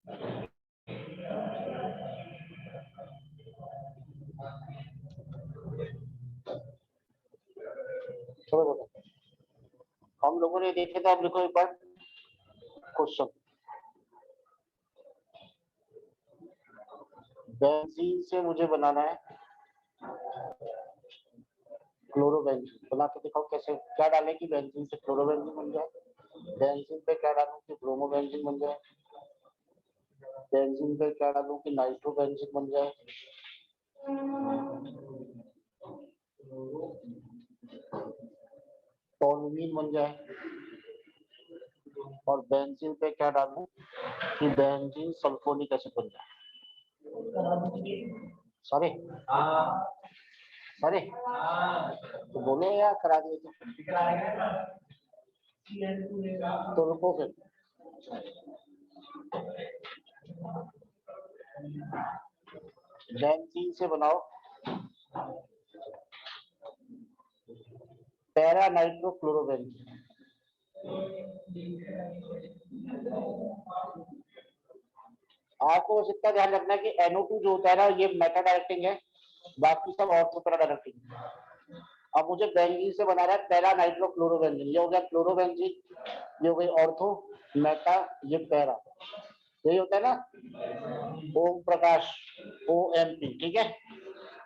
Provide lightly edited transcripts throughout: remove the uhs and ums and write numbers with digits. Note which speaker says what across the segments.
Speaker 1: चलो बताओ, हम लोगों ने देखे तो आप लिखो एक बार क्वेश्चन। बेंजीन से मुझे बनाना है क्लोरोबेंजीन। बना के दिखाओ कैसे, क्या डालें कि बेंजीन से क्लोरोबेंजीन बन जाए। बेंजीन पे क्या डालूं कि ब्रोमोबेंजीन बन जाए। बेंजीन पे क्या डालूं कि नाइट्रोबेंजीन बन जाए। टोलुमीन बन जाए। और बेंजीन पे क्या डालूं कि बेंजीन सल्फोनिक एसिड बन जाए। सारे सारे तो बोलो यार, करा दिए तो रुको फिर। बेंजीन से बनाओ पैरा नाइट्रोक्लोरोबेंजीन। आपको बस इतना ध्यान रखना है कि NO2 जो होता है ना, ये मेटा डायरेक्टिंग है, बाकी सब ऑर्थो पैरा डायरेक्टिंग। अब मुझे बेंजीन से बना रहा है पैरा नाइट्रोक्लोरोबेंजीन। ये हो गया क्लोरोबेंजीन, ये हो गई ऑर्थो, मेटा, ये पैरा, यही होता है ना ओम प्रकाश, OMP। ठीक है,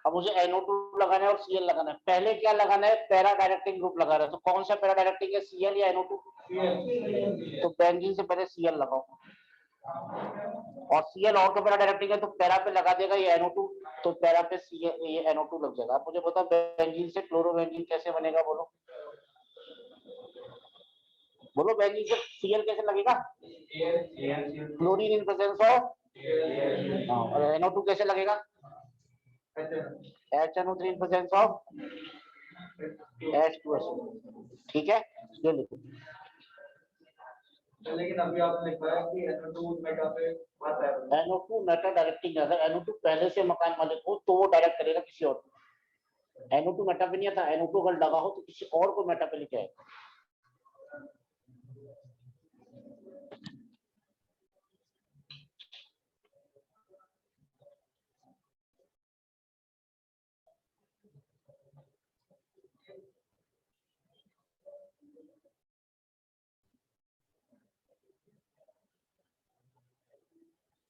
Speaker 1: अब मुझे NO2 लगाना है और Cl लगाना है। पहले क्या लगाना है, पैरा डायरेक्टिंग ग्रुप लगा रहा है, तो कौन सा पैरा डायरेक्टिंग है, Cl या NO2? तो बेंजीन से पहले Cl लगाओ, और Cl और तो पैरा डायरेक्टिंग है तो पैरा पे लगा देगा ये NO2, तो पैरा पे ये NO2 लग जाएगा। आप मुझे बताओ बेंजीन से क्लोरोबेंजीन कैसे बनेगा, बोलो बोलो। बेंजीन से Cl कैसे लगेगा, क्लोरीन इन प्रेजेंस ऑफ, और NO2 कैसे लगेगा, HNO3 in presence of H2SO। ठीक है, ये लिखो। लेकिन अभी आपने लिखा है कि NO2 मेटा पे आता है। NO2 मेटा डायरेक्टिंग है। अगर NO2 पहले से मकान मालिक हो तो वो डायरेक्ट करेगा किसी और को। NO2 मेटा पे नहीं आता, NO2 अगर लगा हो तो किसी और को मेटा पे लेके आएगा।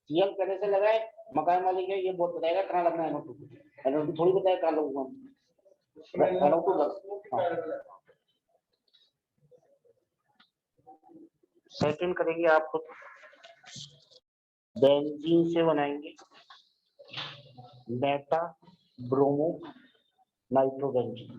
Speaker 1: Cl पहले से लगाए, मकान मालिक है, ये बहुत बताएगा कहाँ लगना है NO2। NO2 थोड़ी बताएगा कहाँ लगूंगा, NO2 लग। सेकंड करेंगे आप खुद। बेंजीन से बनाएंगे मेटा ब्रोमो नाइट्रोबेंजीन।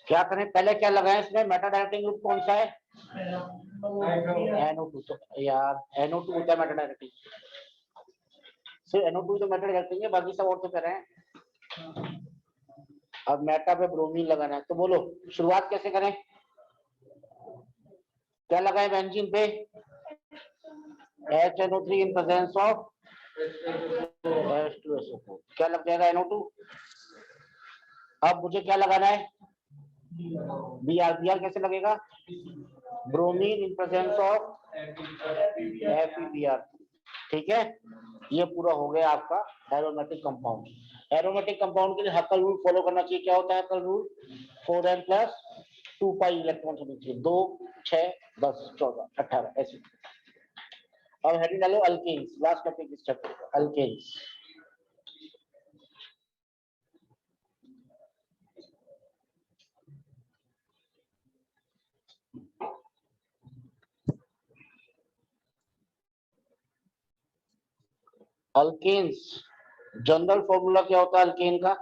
Speaker 1: क्या करें, पहले क्या लगाएं इसमें, मेटा डायरेक्टिंग ग्रुप कौन सा है, NO2। तो यार NO2 होता है मेटा डायरेक्टिंग, सिर्फ NO2 तो मेटा डायरेक्टिंग है, बाकी सब और तो कर रहे हैं। अब मेटा पे ब्रोमीन लगाना है, तो बोलो शुरुआत कैसे करें, क्या लगाए बेंजीन पे, HNO3 in presence of H2SO4, क्या लग जाएगा NO2। अब मुझे क्या लगाना है, Br कैसे लगेगा, bromine in presence of FeBr। ठीक है, ये पूरा हो गया आपका एरोमेटिक कंपाउंड। एरोमेटिक कंपाउंड के लिए हक्कल रूल फॉलो करना चाहिए। क्या होता है हक्कल रूल, 4n + 2 पाई इलेक्ट्रॉन होने चाहिए, 2 6 10 14 18 ऐसे। अब हेडिंग डालो अल्केन्स, लास्ट टॉपिक इस चैप्टर का, अल्केन्स। अल्केन्स जनरल फॉर्मूला क्या होता है अल्केन का,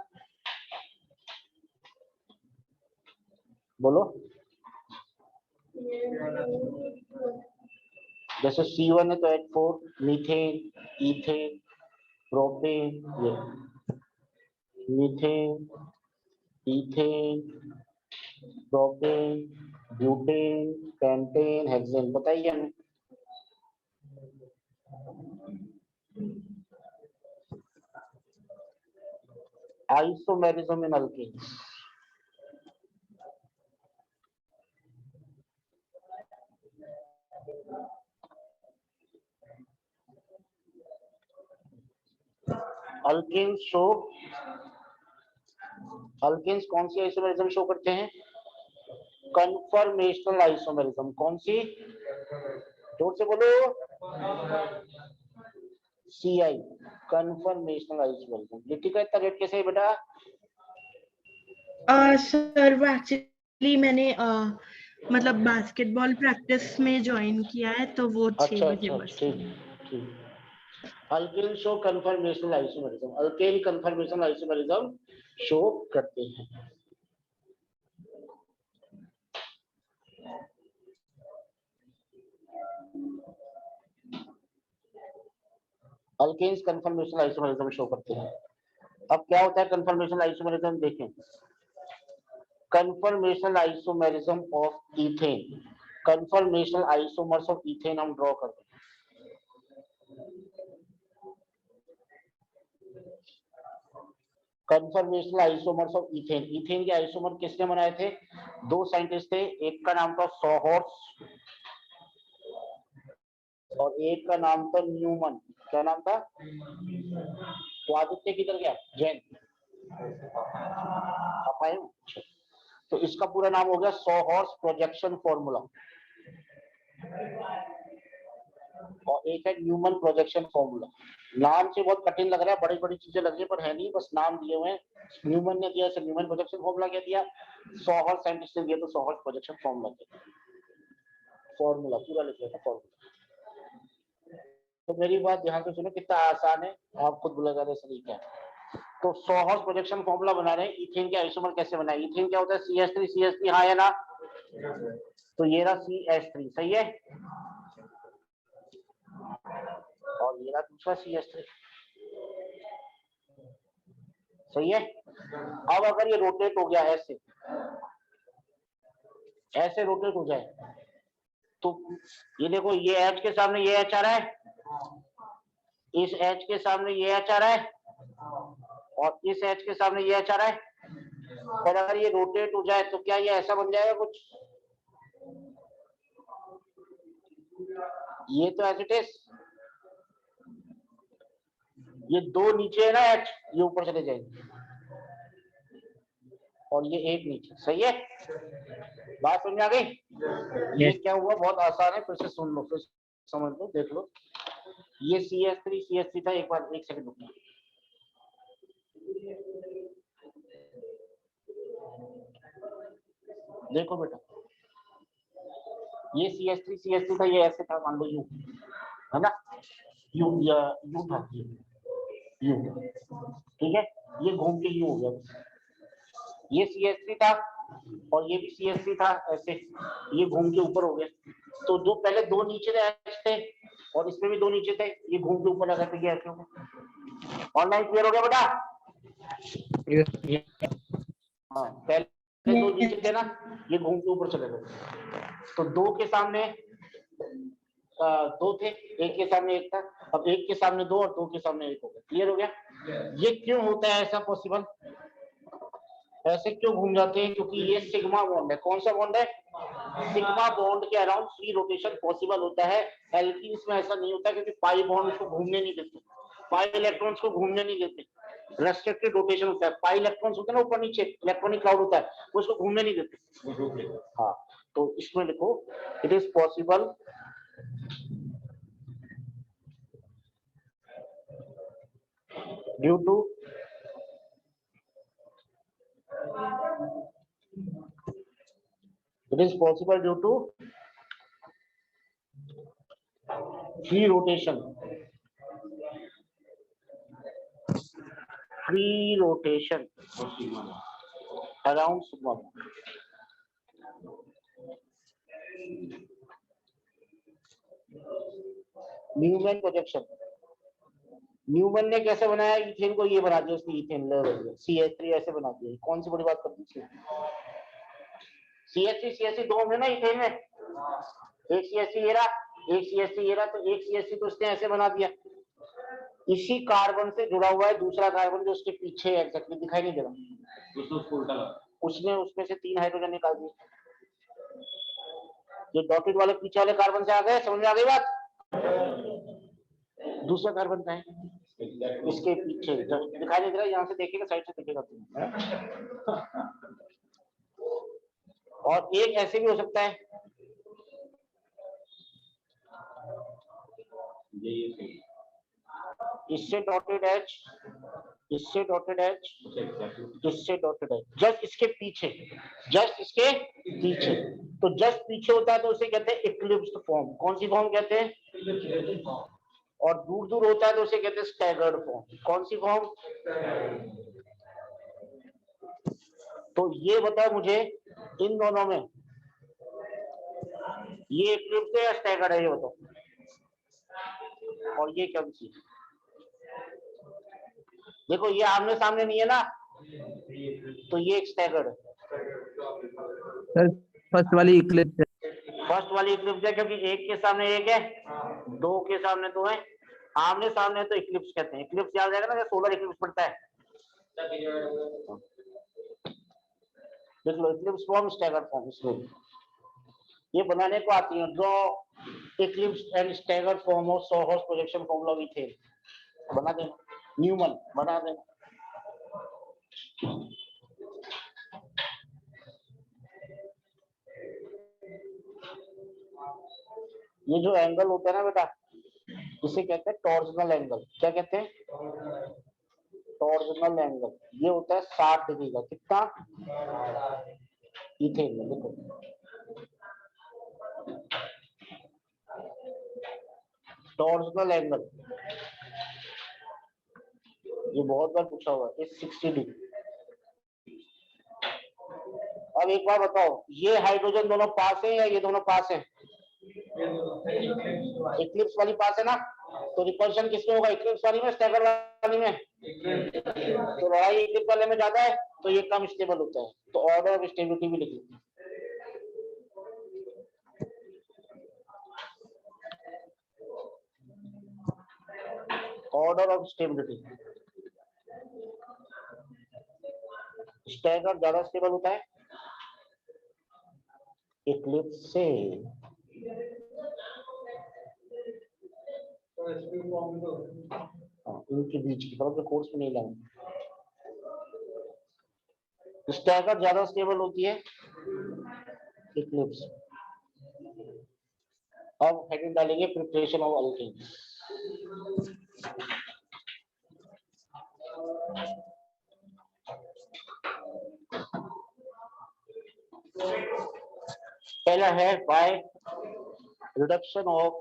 Speaker 1: बोलो। जैसे C1 है तो H4, मीथेन, इथेन, प्रोपेन, ये methane, ethane, propane, butane, pentane, hexane, बताइए हमें। Isomerism in alkanes. Alkanes show, alkanes कौन सी आइसोमेरिज्म शो करते हैं, कन्फर्मेशनल आइसोमेरिज्म। कौन सी, जोर से बोलो, CI, कन्फर्मेशनल आइसोमेरिज्म। लिटिका इतना रेट कैसे है बेटा?
Speaker 2: सर वो एक्चुअली मैंने मतलब बास्केटबॉल प्रैक्टिस में ज्वाइन किया है, तो वो 6 बजे बस।
Speaker 1: ठीक। Alkane show conformational isomerism, alkane conformational isomerism show करते हैं। अल्केन्स कन्फर्मेशनल आइसोमेरिज्म शो करते हैं। अब क्या होता है कन्फर्मेशनल आइसोमेरिज्म, देखें। Conformational isomerism of ethane, conformational isomers of ethane हम ड्रॉ करते हैं। Conformational isomers of ethane, ethane के आइसोमर किसने बनाए थे? 2 साइंटिस्ट थे, एक का नाम था सोहर्स और एक का नाम था न्यूमन। क्या नाम था? तो आदित्य किधर गया? जैन पाए। तो इसका पूरा नाम हो गया सोहर्स प्रोजेक्शन फॉर्मूला, और एक है न्यूमन प्रोजेक्शन फॉर्मूला। नाम से बहुत कठिन लग रहा है, बड़ी बड़ी चीजें लग रही है, पर है नहीं, बस नाम दिए हुए हैं। न्यूमन ने दिया, न्यूमन प्रोजेक्शन फॉर्मूला क्या दिया, सोहर्स साइंटिस्ट ने दिया तो सोहर्स प्रोजेक्शन फॉर्मूला दिया। फॉर्मूला पूरा लिख लिया था फॉर्मूला। तो मेरी बात ध्यान से सुनो, कितना आसान है, आप खुद भूला जा रहे तरीका है। तो सोहर्स प्रोजेक्शन फॉर्मूला बना रहे हैं। इथेन के आइसोमर कैसे बनाए? इथेन क्या होता है? CH3 CH3, हाँ या ना? तो ये रहा CH3, सही है, और ये रहा दूसरा CH3, सही है। अब अगर ये रोटेट हो गया ऐसे, ऐसे रोटेट हो जाए, तो ये देखो, ये H के सामने ये H आ रहा है, इस H के सामने ये H आ रहा है, और इस H के सामने ये H आ रहा है। और अगर ये रोटेट हो जाए तो क्या ये ऐसा बन जाएगा कुछ? ये तो एज इट इज, ये 2 नीचे है ना H, ये ऊपर चले जाएंगे, और ये एक नीचे, सही है। बात समझ आ गई? ये क्या हुआ, बहुत आसान है, फिर से सुन लो, फिर समझ लो, देख लो। ये CH3 था, एक बार 1 सेकंड रुकना। देखो बेटा, ये CH3 था, ये ऐसे था, मान लो यू, है ना, यू था, यू, ठीक है, ये घूम के यू हो गया। ये CH3 था और ये भी CH3 था, ऐसे ये घूम के ऊपर हो गया। तो जो पहले 2 नीचे थे और इसमें भी 2 नीचे थे, ये घूम के ऊपर लगा के गया। ऐसे हो गया। ऑनलाइन क्लियर हो गया बेटा? हाँ, पहले 2 नीचे थे ना, ये घूम के ऊपर चले गए। तो 2 के सामने 2 थे, 1 के सामने 1 था, अब 1 के सामने 2 और 2 के सामने 1 हो गया। क्लियर हो गया? ये क्यों होता है ऐसा पॉसिबल? ऐसे क्यों घूम जाते हैं? क्योंकि ये सिग्मा बॉन्ड है। कौन सा बॉन्ड है? सिग्मा बॉन्ड के अराउंड फ्री रोटेशन पॉसिबल होता है। एल्कीन्स में ऐसा नहीं होता, क्योंकि पाई बॉन्ड को घूमने नहीं देते, पाई इलेक्ट्रॉन्स को घूमने नहीं देते। रेस्ट्रिक्टेड रोटेशन होता है, पाई इलेक्ट्रॉन्स होते हैं ना ऊपर नीचे, इलेक्ट्रॉनिक क्लाउड होता है, वो उसको घूमने नहीं देते। हाँ, तो इसमें लिखो it is possible due to free rotation around sigma. Newman projection, Newman ने कैसे बनाया इथेन को, ये बना दिया उसने, इथेन CH3 ऐसे बना दिया। कौन सी बड़ी बात कर दी CH3 दो है ना इथेन में, एक CH3 ये रहा, एक CH3 ये रहा, तो एक CH3 तो उसने ऐसे बना दिया। इसी कार्बन से जुड़ा हुआ है दूसरा कार्बन जो उसके पीछे एग्जैक्टली दिखाई नहीं दे रहा, उसने उसमें से 3 हाइड्रोजन निकाल दिए। जो डॉटेड वाले पीछे वाले कार्बन से आ गए, समझ में आ गई बात? दूसरा कार्बन का है इसके पीछे, दिखाई नहीं दे रहा, यहाँ से देखेगा, साइड से देखेगा तुम। और एक ऐसे भी हो सकता है, इससे डॉटेड एच, इससे डॉटेड एच, इससे डॉटेड एच, जस्ट इसके पीछे, जस्ट इसके पीछे। तो जस्ट पीछे होता है तो उसे कहते हैं इक्लिप्स्ड फॉर्म। कौन सी फॉर्म कहते हैं? और दूर दूर होता है तो उसे कहते हैं स्टैगर्ड फॉर्म। कौन सी फॉर्म? तो ये बताओ मुझे इन दोनों में ये इक्लिप्स है या स्टैगर्ड है, ये बताओ। और ये कौन सी? देखो ये आमने सामने नहीं है ना, तो ये एक स्टैगर्ड है।
Speaker 3: सर फर्स्ट वाली इक्लिप्स है।
Speaker 1: फर्स्ट वाली इक्लिप्स है क्योंकि एक के सामने एक है, दो के सामने दो है, आमने सामने तो इक्लिप्स कहते हैं। इक्लिप्स याद रहेगा ना, सोलर इक्लिप्स पड़ता है। देख लो इक्लिप्स फॉर्म, स्टैगर्ड फॉर्म, इसमें ये बनाने को आती है। Draw Eclipse and staggered form of sawhorse projection formula of ethane, बना देना, न्यूमन बना देना। ये जो एंगल होता है ना बेटा, इसे कहते हैं टॉर्जनल एंगल। क्या कहते हैं? Torsional angle. ये होता है 60 डिग्री का। कितना? इथेन में देखो, टॉर्जनल एंगल ये बहुत बार पूछा हुआ है, 60 डिग्री। अब एक बार बताओ, ये हाइड्रोजन दोनों पास है या ये दोनों पास है? इक्लिप्स वाली पास है ना, तो रिपल्शन किसमें होगा? इक्लिप्स वाली में, स्टैगर्ड वाली में? तो लड़ाई इक्लिप्स वाले में ज्यादा है तो ये कम स्टेबल होता है, तो ऑर्डर ऑफ स्टेबिलिटी भी लिख लीजिए। ऑर्डर ऑफ स्टेबिलिटी, स्टैगर्ड ज्यादा स्टेबल होता है इक्लिप्स से। इनके बीच की तरफ कोर्स में नहीं लाऊंगा। स्टैगर्ड ज्यादा स्टेबल होती है इक्लिप्स। अब हेडिंग डालेंगे प्रिपरेशन ऑफ अल्केन। पहला है by reduction of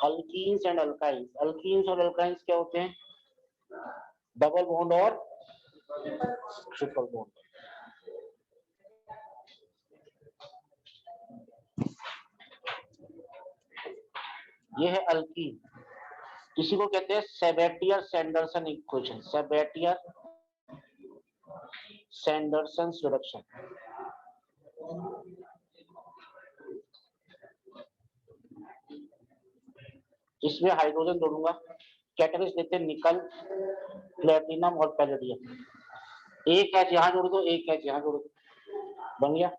Speaker 1: alkenes and alkynes. Alkenes और अल्काइंस क्या होते हैं? डबल बॉन्ड और ट्रिपल बॉन्ड। ये है अल्कीन, किसी को कहते हैं सेबेटियर सैंडरसन इक्वेशन, सेबेटियर सैंडरसन रिडक्शन। इसमें हाइड्रोजन जोड़ूंगा, कैटलिस्ट लेते हैं निकल, प्लेटिनम और पैलेडियम। एक एच यहाँ जोड़ दो, एक एच यहाँ जोड़ दो, बन गया।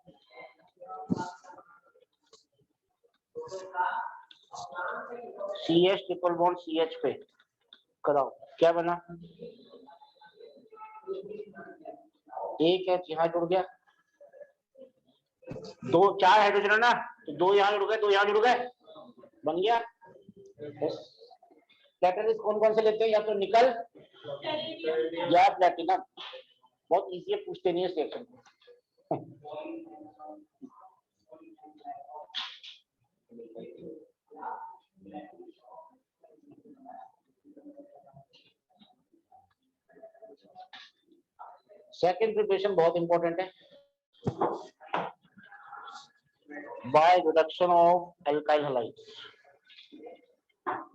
Speaker 1: CH ट्रिपल बॉन्ड CH पे कराओ। क्या बना, एक है यहाँ जुड़ गया, दो 4 हाइड्रोजन है ना, तो 2 यहाँ जुड़ गए, 2 यहाँ जुड़ गए, बन गया। कैटलिस्ट कौन कौन से लेते हैं, या तो निकल या प्लेटिनम। बहुत इजी है, पूछते नहीं है रिएक्शन। सेकंड प्रिपरेशन बहुत इंपॉर्टेंट है, by reduction of alkyl halides.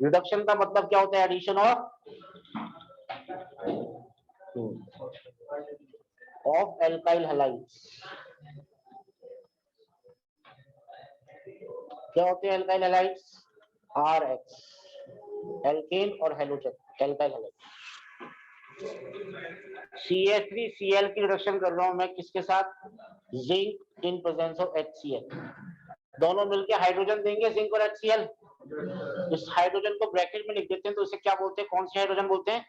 Speaker 1: Reduction का मतलब क्या होता है, एडिशन ऑफ एल्काइल हैलाइड्स। क्या होते हैं एल्काइल हैलाइड्स, RH, एल्केन और हैलोजन एल्काइल हैलाइड। CH3Cl की रिडक्शन कर रहा हूं मैं किसके साथ, zinc in presence of HCl। दोनों मिलके हाइड्रोजन देंगे, जिंक और HCl। इस हाइड्रोजन को ब्रैकेट में लिख देते हैं, तो इसे क्या बोलते हैं, कौन से हाइड्रोजन बोलते हैं,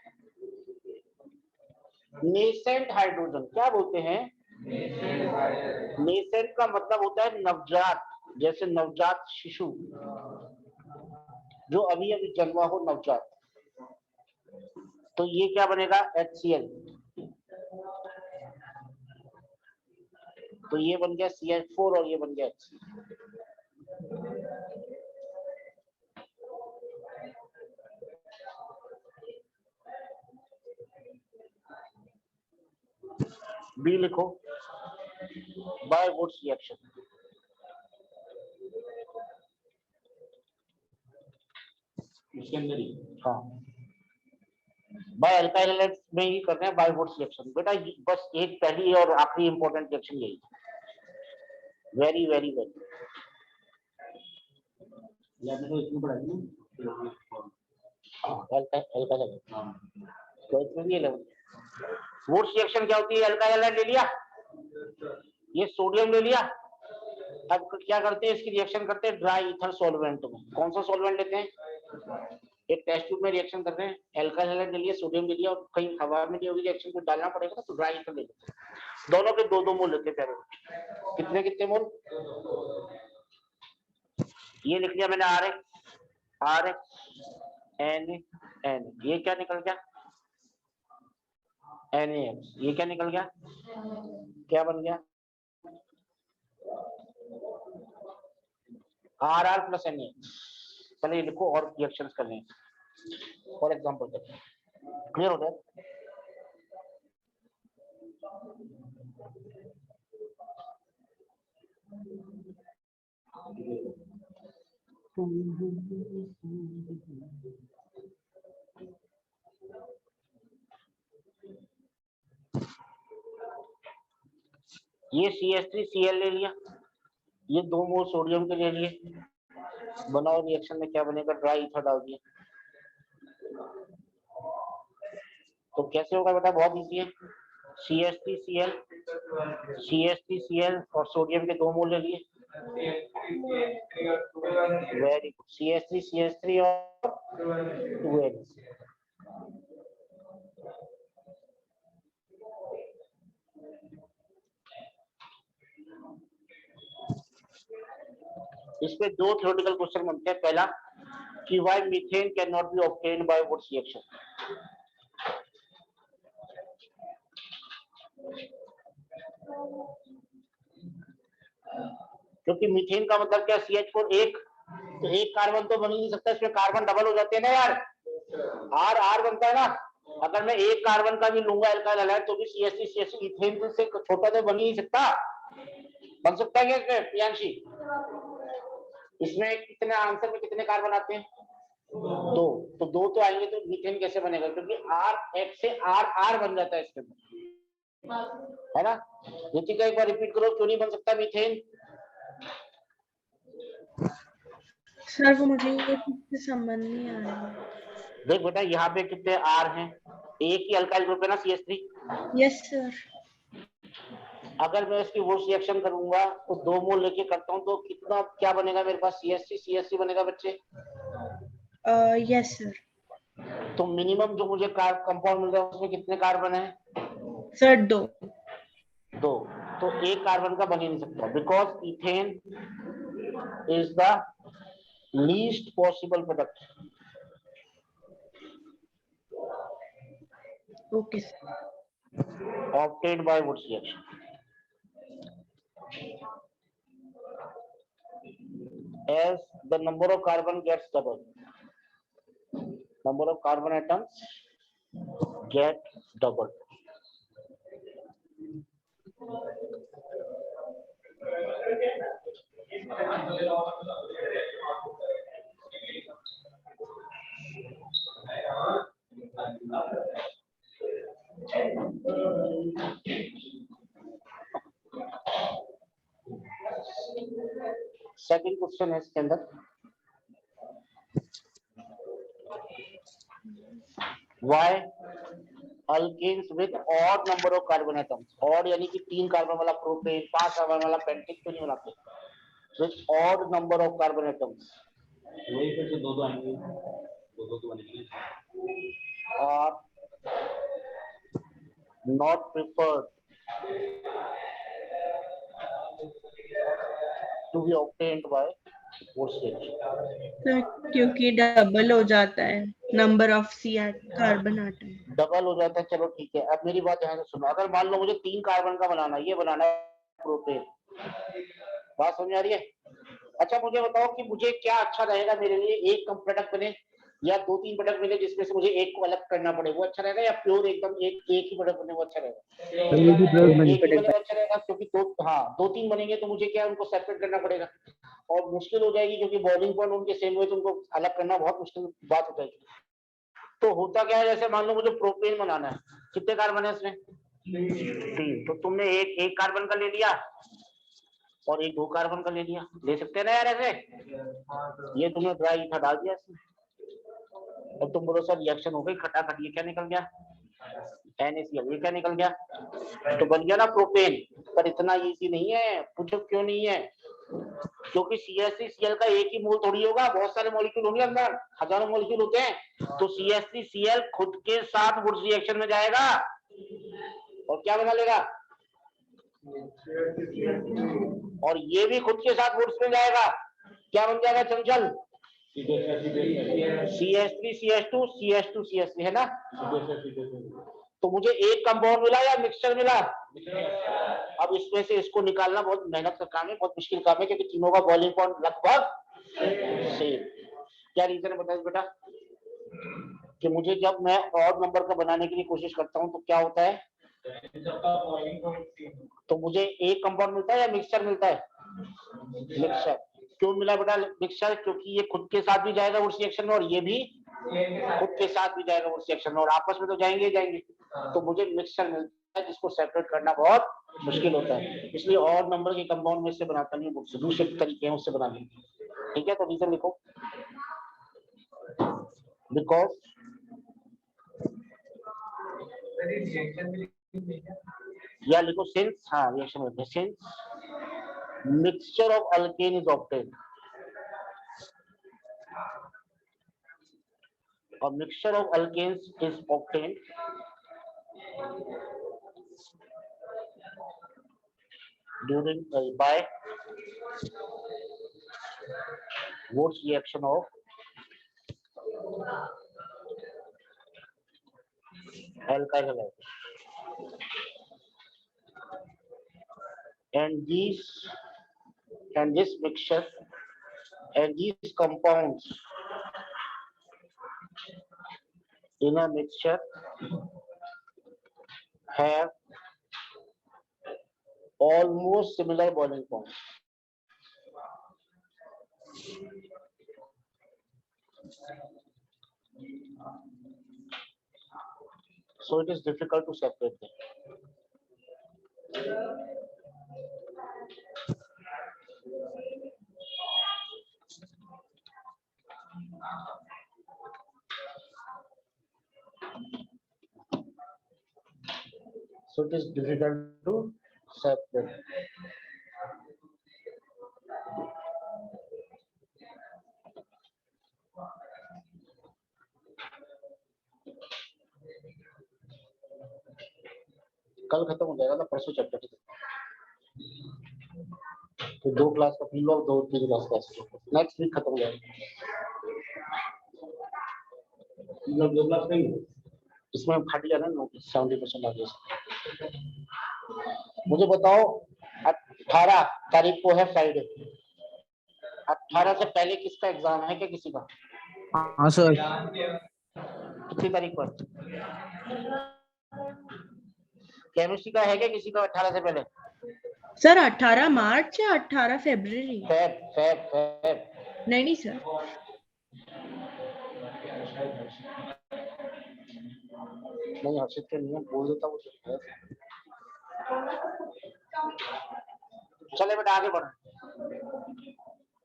Speaker 1: नेसेंट हाइड्रोजन। क्या बोलते हैं, नेसेंट का मतलब होता है नवजात, जैसे नवजात शिशु, जो अभी अभी जन्मा हो, नवजात। तो ये क्या बनेगा, HCl। तो ये बन गया CH4 और ये बन गया HCl। बी लिखो, बाय वुड्स रिएक्शन। इसके अंदर ही, हाँ, बाय अल्काइल हैलाइड्स में ही करना है, बाय वुड्स रिएक्शन। बेटा बस एक पहली और आखिरी इंपॉर्टेंट रिएक्शन यही, वेरी वेरी वेरी। तो इसमें पढ़ा तो इसमें भी वुड्स रिएक्शन क्या होती है, अल्काइल हैलाइड ले लिया, ये सोडियम ले लिया, अब क्या करते हैं, इसकी रिएक्शन करते हैं ड्राई ईथर सॉल्वेंट में। कौन सा सॉल्वेंट लेते हैं, एक टेस्ट ट्यूब में रिएक्शन कर रहे हैं, एल्काइल हैलाइड ले लिया, सोडियम ले लिया, और कहीं हवा में नहीं होगी रिएक्शन को डालना पड़ेगा, तो ड्राई ईथर ले लेते हैं। दोनों के 2-2 मोल लेते हैं, कितने कितने मोल, ये लिख लिया मैंने, R N N, ये क्या निकल गया, NaX, ये क्या निकल गया, क्या बन गया, RR प्लस NaX। चलिए लिखो और रिएक्शंस कर लें, फॉर एग्जांपल करते हैं, क्लियर हो गया। ये CH3Cl ले लिया, ये 2 मोल सोडियम के ले लिए, बनाओ रिएक्शन में क्या बनेगा, ड्राई ईथर डाल दिया। तो कैसे होगा बेटा, बहुत इजी है, CH3Cl और सोडियम के 2 मोल ले लिए, वेरी गुड, CH3 और 2N। इस पे 2 थ्योरेटिकल क्वेश्चन बनते हैं। पहला कि why methane can not be obtained by Wurtz reaction. क्योंकि मीथेन का मतलब क्या, CH4 एक, तो एक कार्बन तो बन ही नहीं सकता, इसमें कार्बन डबल हो जाते हैं ना यार, R बनता है ना। अगर मैं एक कार्बन का भी लूंगा एल्काइल हैलाइड, तो भी CH3 इथेन से छोटा तो बन ही नहीं सकता। बन सकता है क्या इसमें प्रियांशी, इसमें कितने आंसर में कितने कार्बन आते हैं, 2, तो 2 तो आएंगे, तो मीथेन कैसे बनेगा, क्योंकि RH से R बन जाता है इसके अंदर, है ना। ऋतिका एक बार रिपीट करो, क्यों नहीं बन सकता मीथेन।
Speaker 2: सर वो मुझे ये समझ नहीं आ रहा है।
Speaker 1: देख बेटा यहाँ पे कितने R हैं, एक ही अल्काइल ग्रुप है ना, CH3।
Speaker 2: Yes sir.
Speaker 1: अगर मैं इसकी वुड्स रिएक्शन करूंगा तो 2 मोल लेके करता हूँ, तो कितना क्या बनेगा मेरे पास, CH3 बनेगा बच्चे।
Speaker 2: Yes sir.
Speaker 1: तो मिनिमम जो मुझे कंपाउंड मिल रहा है उसमें कितने कार्बन है?
Speaker 2: सर 2।
Speaker 1: तो एक कार्बन का बन ही नहीं सकता, because ethane is the least possible product.
Speaker 2: Okay
Speaker 1: obtained by Woods reaction. As the number of carbon gets doubled, number of carbon atoms get doubled. Second question है इसके अंदर, why alkanes with odd number of carbon atoms, odd यानी कि 3 carbon वाला propane, 5 carbon वाला pentane क्यों नहीं बनाते? with odd number of carbon atoms,
Speaker 4: वही फिर से दो आएंगे, दो बनेंगे,
Speaker 1: are not preferred to be obtained by Woods reaction.
Speaker 2: Sir क्योंकि डबल हो जाता है number of C carbon atom.
Speaker 1: Double हो जाता है, चलो ठीक है। अब मेरी बात ध्यान से सुनो, अगर मान लो मुझे 3 कार्बन का बनाना है, ये बनाना है प्रोपेन, बात समझ आ रही है? अच्छा मुझे बताओ कि मुझे क्या अच्छा रहेगा मेरे लिए, एक कम प्रोडक्ट बने या 2-3 प्रोडक्ट मिले जिसमें से मुझे एक को अलग करना पड़े, वो अच्छा रहेगा, या प्योर एकदम एक ही प्रोडक्ट बने वो अच्छा रहेगा? एक ही बने अच्छा रहेगा, क्योंकि 2-3 बनेंगे तो मुझे क्या उनको सेपरेट करना पड़ेगा और मुश्किल हो जाएगी, क्योंकि बॉइलिंग पॉइंट उनके सेम हुए तो उनको अलग करना बहुत मुश्किल बात हो जाएगी। तो होता क्या है, जैसे मान लो मुझे प्रोपेन बनाना है, कितने कार्बन है इसमें? 3। तो तुमने एक कार्बन का ले लिया और एक 2 कार्बन का ले लिया, ले सकते हैं ना यार ऐसे? ये तुमने ड्राई ईथा डाल दिया इसमें और तुम बोलो सर रिएक्शन हो गई, खटाखट, ये क्या निकल गया? NaCl, ये क्या निकल गया? तो बन गया ना प्रोपेन। पर इतना इजी नहीं है, पूछो क्यों नहीं है? क्योंकि CH3Cl का एक ही मोल थोड़ी होगा, बहुत सारे मॉलिक्यूल होंगे अंदर, हजारों मॉलिक्यूल होते हैं। तो CH3Cl खुद के साथ वुड्स रिएक्शन में जाएगा और क्या बना लेगा? और ये भी खुद के साथ वुड्स में जाएगा, क्या बन जाएगा चंचल? CH3 CH2 CH2 CH3, है ना? तो मुझे एक कंपाउंड मिला या मिक्सचर मिला? अब इसमें से इसको निकालना बहुत मेहनत का काम है, बहुत मुश्किल काम है, क्योंकि तीनों का बॉइलिंग पॉइंट लगभग सेम। क्या रीजन है बताइए बेटा? कि मुझे जब मैं ऑड नंबर का बनाने की कोशिश करता हूँ तो क्या होता है? तो मुझे एक कंपाउंड मिलता है या मिक्सचर मिलता है? मिक्सचर। क्यों मिला बेटा मिक्सचर? क्योंकि ये खुद के साथ भी जाएगा उस रिएक्शन में और ये भी खुद के साथ भी जाएगा उस रिएक्शन में, और आपस में तो जाएंगे ही जाएंगे। तो मुझे मिक्सचर मिलता है जिसको सेपरेट करना बहुत मुश्किल होता है, इसलिए ऑड नंबर के कंपाउंड में से बनाता नहीं हूँ, दूसरे तरीके हैं उससे बना लेंगे। ठीक है, तो रीजन लिखो, बिकॉज या लिखो सिंस, हाँ रिएक्शन में since mixture of alkane is obtained, a mixture of alkanes is obtained during by Woods reaction of alkyl halide, and this mixture and these compounds in a mixture have almost similar boiling points. So it is difficult to separate them. So it is difficult to separate. कल खत्म हो जाएगा ना, परसों chapter खत्म। तो 2 class का feel और 2-3 क्लास का नेक्स्ट वीक खत्म हो जाएगा।
Speaker 4: मतलब 2 क्लास नहीं
Speaker 1: इसमें फट गया ना नोटिस 70% आ गया। मुझे बताओ 18 तारीख को है फ्राइडे, 18 से पहले किसका एग्जाम है क्या किसी का?
Speaker 3: हाँ सर।
Speaker 1: कितनी तारीख पर? केमिस्ट्री का है क्या किसी का 18 से पहले?
Speaker 2: सर 18 मार्च या 18 फरवरी?
Speaker 1: फेब।
Speaker 2: नहीं सर।
Speaker 1: नहीं हर्षित के नियम बोल देता वो। चले बेटा आगे बढ़,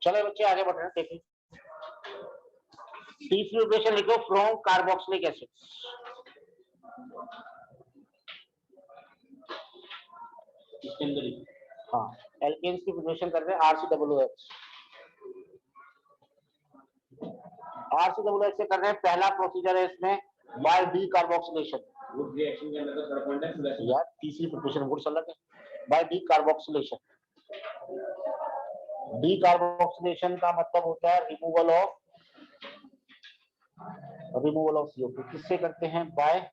Speaker 1: चले बच्चे आगे बढ़ रहे हैं। देखिए तीसरी इक्वेशन लिखो फ्रॉम कार्बोक्सिलिक एसिड।
Speaker 4: इसके अंदर ही
Speaker 1: हाँ एल्केन्स की प्रिपरेशन कर रहे हैं RCOOH। RCOOH से कर रहे हैं, पहला प्रोसीजर है इसमें by decarboxylation.
Speaker 4: Wood reaction के अंदर का सारा पॉइंट है
Speaker 1: यार तीसरी प्रिपरेशन गुड सलग है by decarboxylation. Decarboxylation का मतलब होता है रिमूवल ऑफ CO2। किससे करते हैं? By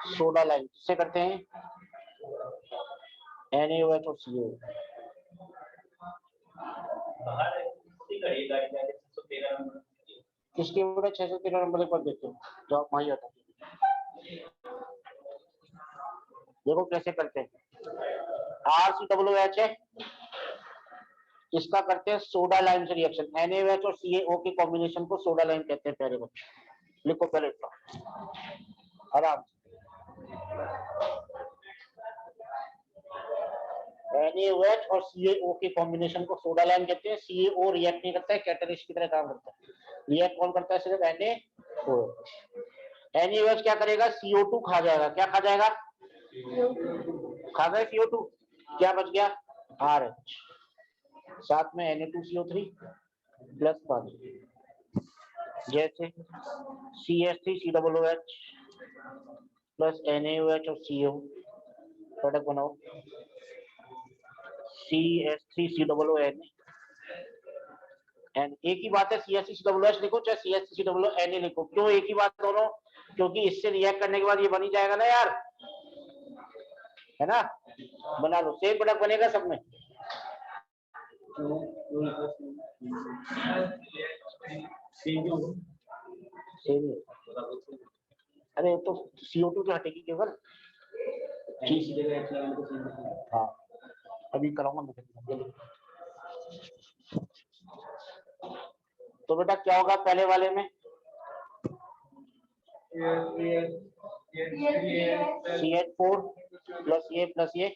Speaker 1: soda lime. किससे करते हैं? NaOH और CO। किसके ऊपर 613 नंबर पर देखते हो जो आप वहीं आता। देखो कैसे करते हैं। RCOOH है, इसका करते हैं सोडा लाइम से रिएक्शन। NaOH और CaO के कॉम्बिनेशन को सोडा लाइम कहते हैं। प्यारे बच्चे लिखो पहले इतना आराम से। NaOH और CaO के कॉम्बिनेशन को सोडा लाइम कहते हैं। CaO रिएक्ट नहीं करता है, कैटलिस्ट की तरह काम करता है। रिएक्ट कौन करता है? सिर्फ NaOH। NaOH क्या करेगा? CO2 खा जाएगा। क्या खा जाएगा? खा गए CO2, क्या बच गया? RH। साथ में Na2CO3 प्लस पानी, जैसे CH3COOH प्लस NaOH और CO प्रोडक्ट बनाओ CH3COOH। एंड एक ही बात है, CH3COOH लिखो चाहे CH3COONA लिखो। क्यों एक ही बात दोनों? क्योंकि इससे रिएक्ट करने के बाद ये बन ही जाएगा ना यार, है ना? बना लो, सेम प्रोडक्ट बनेगा सब में। अरे तो CO2 तो हटेगी केवल। हाँ अभी कराऊंगा। तो बेटा क्या होगा पहले वाले में? CH4 प्लस ये,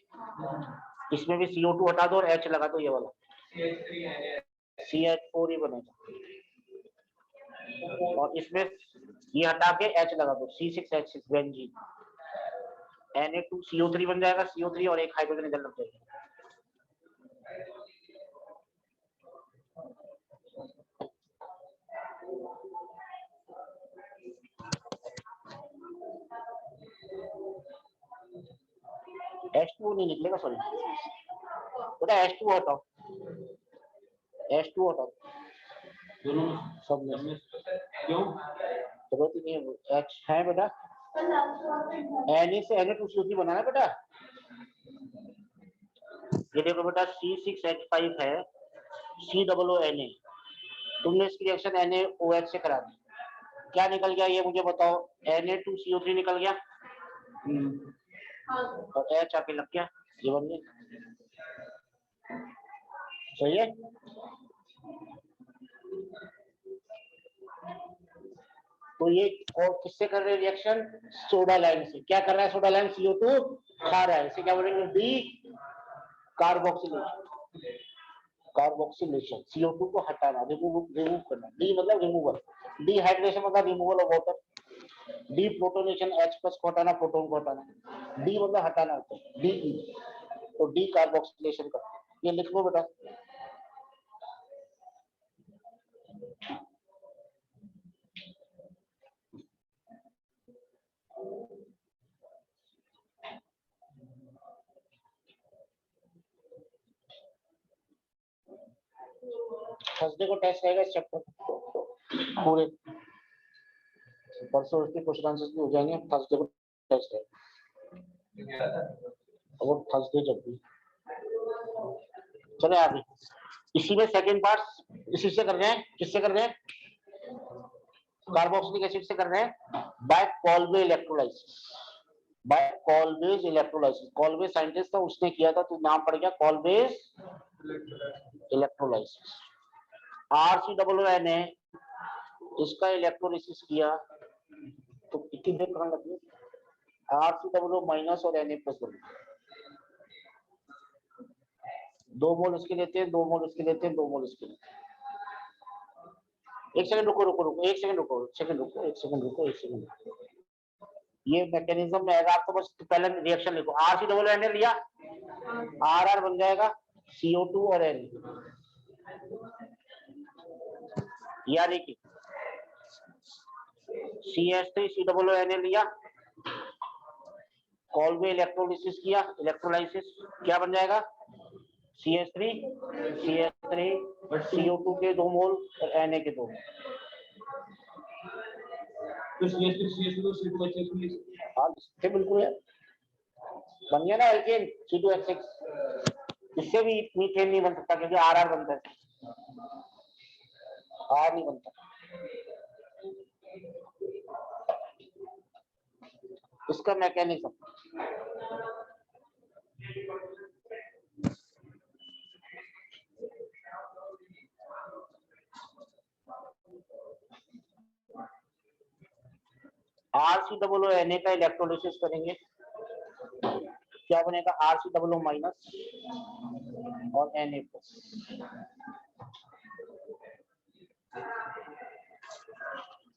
Speaker 1: इसमें भी CO2 हटा दो और H लगा दो, ये वाला CH4 ही बनेगा। और इसमें ये हटा के H लगा दो, C6H6 बेंजीन। Na2CO3 बन जाएगा, CO3 और एक हाइड्रोजन इधर लग जाएगा। H2 नहीं निकलेगा, सॉरी बेटा H2 हटाओ, H2 हटाओ
Speaker 4: दोनों
Speaker 1: सब में।
Speaker 4: क्यों?
Speaker 1: जरूरत ही नहीं है, H है बेटा। Na से Na2CO3 बनाना बेटा। ये देखो बेटा C6H5 है, COONA। तुमने इसकी रिएक्शन NaOH से करा दी, क्या निकल गया ये मुझे बताओ? Na2CO3 निकल गया और H आके लग गया, ये बन गया। सही है? तो ये किससे कर रहे हैं रिएक्शन? सोडा लाइम से। क्या कर रहा है सोडा लाइम? CO2 खा रहा है, इसे क्या बोलेंगे? D carboxylation. CO2 को हटाना, रिमूव करना। डी मतलब रिमूवल, डिहाइड्रेशन मतलब removal of water, D protonation H+ को हटाना, प्रोटोन को हटाना। डी मतलब हटाना होता है, DE। तो डी कार्बोक्सिलेशन का ये लिख लो बेटा। थर्सडे को टेस्ट रहेगा इस चैप्टर पूरे, परसों उसके क्वेश्चन आंसर्स भी हो जाएंगे, थर्सडे को टेस्ट है और थर्सडे जब भी चले आगे। इसी में सेकंड पार्ट इसी से कर रहे हैं, किससे कर रहे हैं, कार्बोक्सिलिक एसिड से कर रहे हैं, by Kolbe electrolysis, by Kolbe's electrolysis. Kolbe scientist था, उसने किया था, तो नाम पड़ गया कॉल्वेज इलेक्ट्रोलाइसिस। RCOONA इसका इलेक्ट्रोलाइसिस किया तो कितनी देर कहां लगी, RCOO माइनस और Na प्लस बन, 2 मोल इसके लेते हैं, 2 मोल इसके लेते हैं, 2 मोल इसके लेते हैं। एक सेकंड रुको रुको रुको, एक सेकंड रुको, एक सेकंड रुको, एक सेकंड रुको, एक सेकंड रुको। ये मैकेनिज्म में आएगा, आपको बस पहले रिएक्शन लिखो। RCOONA लिया, RR बन जाएगा CO2 और Na, यानी कि CH3COONA लिया, कॉल्वे इलेक्ट्रोलाइसिस किया, इलेक्ट्रोलाइसिस क्या बन जाएगा, CH3 CO2 के 2 मोल और Na के 2 मोल।
Speaker 4: तो CH2
Speaker 1: हाँ बिल्कुल है, बन गया ना एल्केन C2H6। इससे भी मीथेन नहीं बन सकता क्योंकि RR बनता है, R नहीं बनता। इसका मैकेनिज्म RCOONA का इलेक्ट्रोलाइसिस करेंगे, क्या बनेगा, RCOO माइनस और Na प्लस।